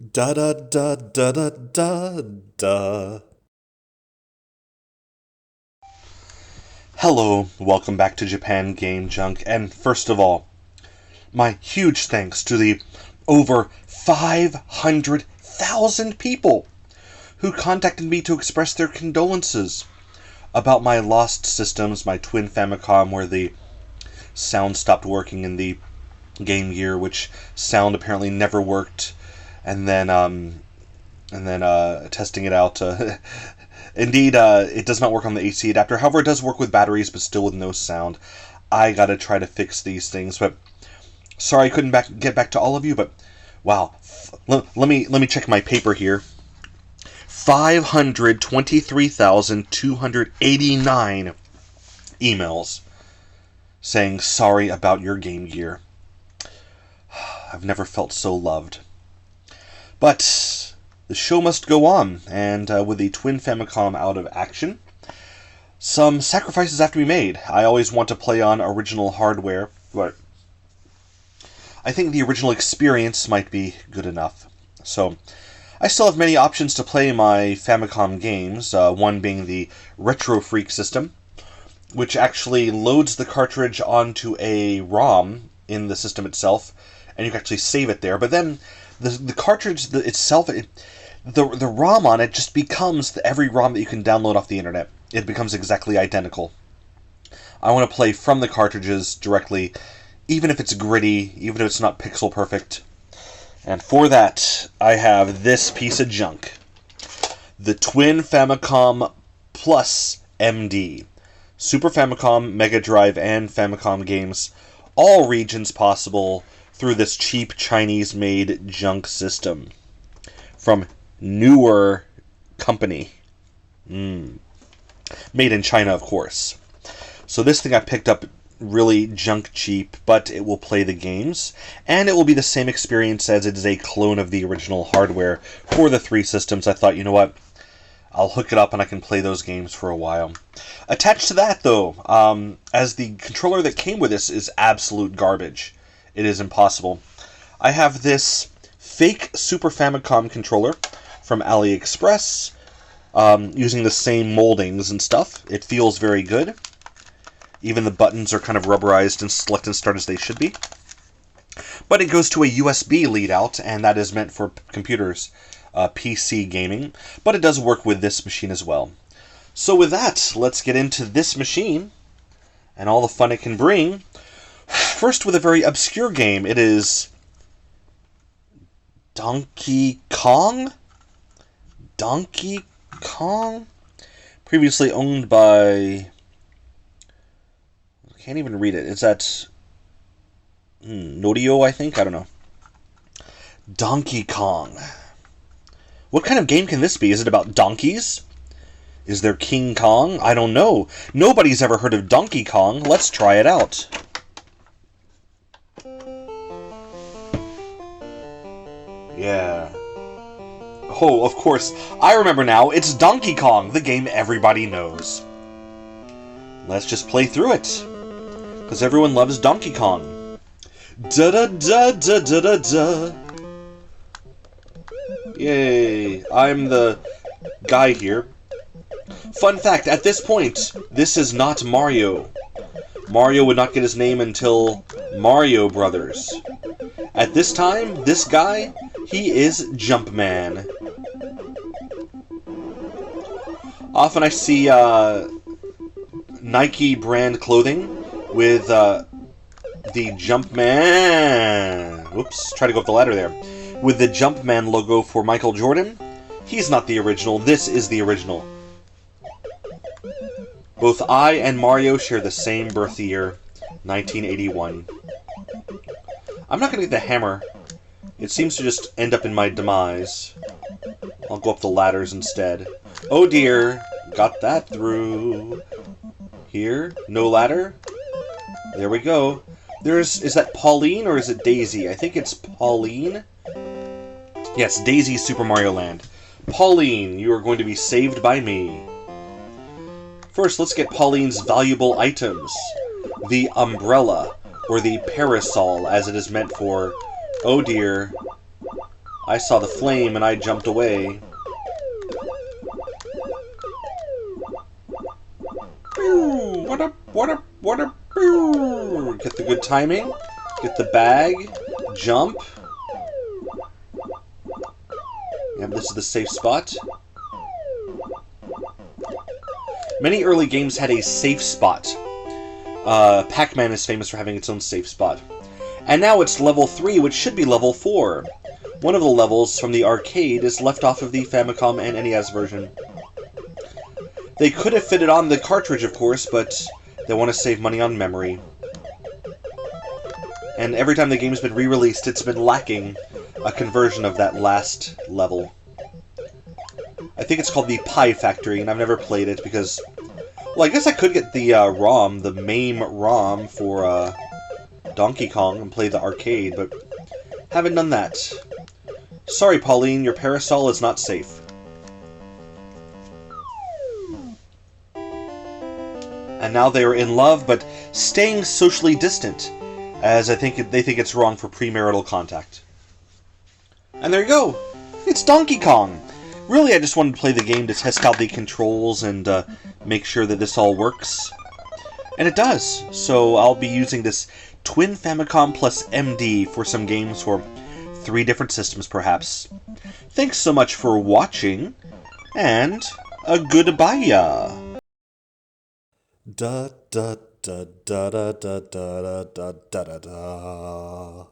Da da da da da da da. Hello, welcome back to Japan Game Junk, and first of all, my huge thanks to the over 500,000 people who contacted me to express their condolences about my lost systems, my twin Famicom where the sound stopped working in the Game Gear, which sound apparently never worked, and then testing it out. Indeed, it does not work on the AC adapter. However, it does work with batteries, but still with no sound. I gotta try to fix these things, but sorry I couldn't get back to all of you. But wow, let me check my paper here. 523,289 emails saying sorry about your Game Gear. I've never felt so loved. But the show must go on, and with the twin Famicom out of action, some sacrifices have to be made. I always want to play on original hardware, but I think the original experience might be good enough. So I still have many options to play my Famicom games, one being the Retro Freak system, which actually loads the cartridge onto a ROM in the system itself, and you can actually save it there. But then the cartridge itself, the ROM on it just becomes every ROM that you can download off the internet. It becomes exactly identical. I want to play from the cartridges directly, even if it's gritty, even if it's not pixel perfect. And for that, I have this piece of junk. The Twin Famicom Plus MD. Super Famicom, Mega Drive, and Famicom games. All regions possible through this cheap Chinese-made junk system. From Newer Company. Made in China, of course. So this thing I picked up really junk cheap, but it will play the games, and it will be the same experience as it is a clone of the original hardware for the three systems. I thought, you know what, I'll hook it up and I can play those games for a while. Attached to that, though, as the controller that came with this is absolute garbage. It is impossible. I have this fake Super Famicom controller from AliExpress, using the same moldings and stuff. It feels very good. Even the buttons are kind of rubberized and select and start as they should be. But it goes to a USB lead out, and that is meant for computers, PC gaming. But it does work with this machine as well. So with that, let's get into this machine and all the fun it can bring. First with a very obscure game. It is Donkey Kong? Donkey Kong? Previously owned by... I can't even read it. Is that... Norio, I think? I don't know. Donkey Kong. What kind of game can this be? Is it about donkeys? Is there King Kong? I don't know. Nobody's ever heard of Donkey Kong. Let's try it out. Yeah. Oh, of course. I remember now. It's Donkey Kong, the game everybody knows. Let's just play through it. Because everyone loves Donkey Kong. Da-da-da-da-da-da-da. Yay. I'm the guy here. Fun fact, at this point, this is not Mario. Mario would not get his name until Mario Brothers. At this time, this guy, he is Jumpman. Often I see Nike brand clothing with the Jumpman. Whoops, try to go up the ladder there. With the Jumpman logo for Michael Jordan. He's not the original. This is the original. Both I and Mario share the same birth year, 1981. I'm not going to get the hammer. It seems to just end up in my demise. I'll go up the ladders instead. Oh dear, got that through. Here, no ladder. There we go. Is that Pauline or is it Daisy? I think it's Pauline. Yes, Daisy Super Mario Land. Pauline, you are going to be saved by me. First, let's get Pauline's valuable items. The umbrella, or the parasol as it is meant for. Oh dear. I saw the flame and I jumped away. What up, what up, what up, get the good timing, get the bag, jump. Yep, this is the safe spot. Many early games had a safe spot. Pac-Man is famous for having its own safe spot. And now it's level 3, which should be level 4. One of the levels from the arcade is left off of the Famicom and NES version. They could have fitted on the cartridge, of course, but they want to save money on memory. And every time the game's been re-released, it's been lacking a conversion of that last level. I think it's called the Pie Factory, and I've never played it because... Well, I guess I could get the ROM, the MAME ROM for Donkey Kong and play the arcade, but haven't done that. Sorry, Pauline, your parasol is not safe. And now they are in love, but staying socially distant, as they think it's wrong for premarital contact. And there you go! It's Donkey Kong! Really, I just wanted to play the game to test out the controls and make sure that this all works. And it does! So I'll be using this Twin Famicom plus MD for some games for 3 different systems, perhaps. Thanks so much for watching, and a goodbye! Da da da da da da da da da da da.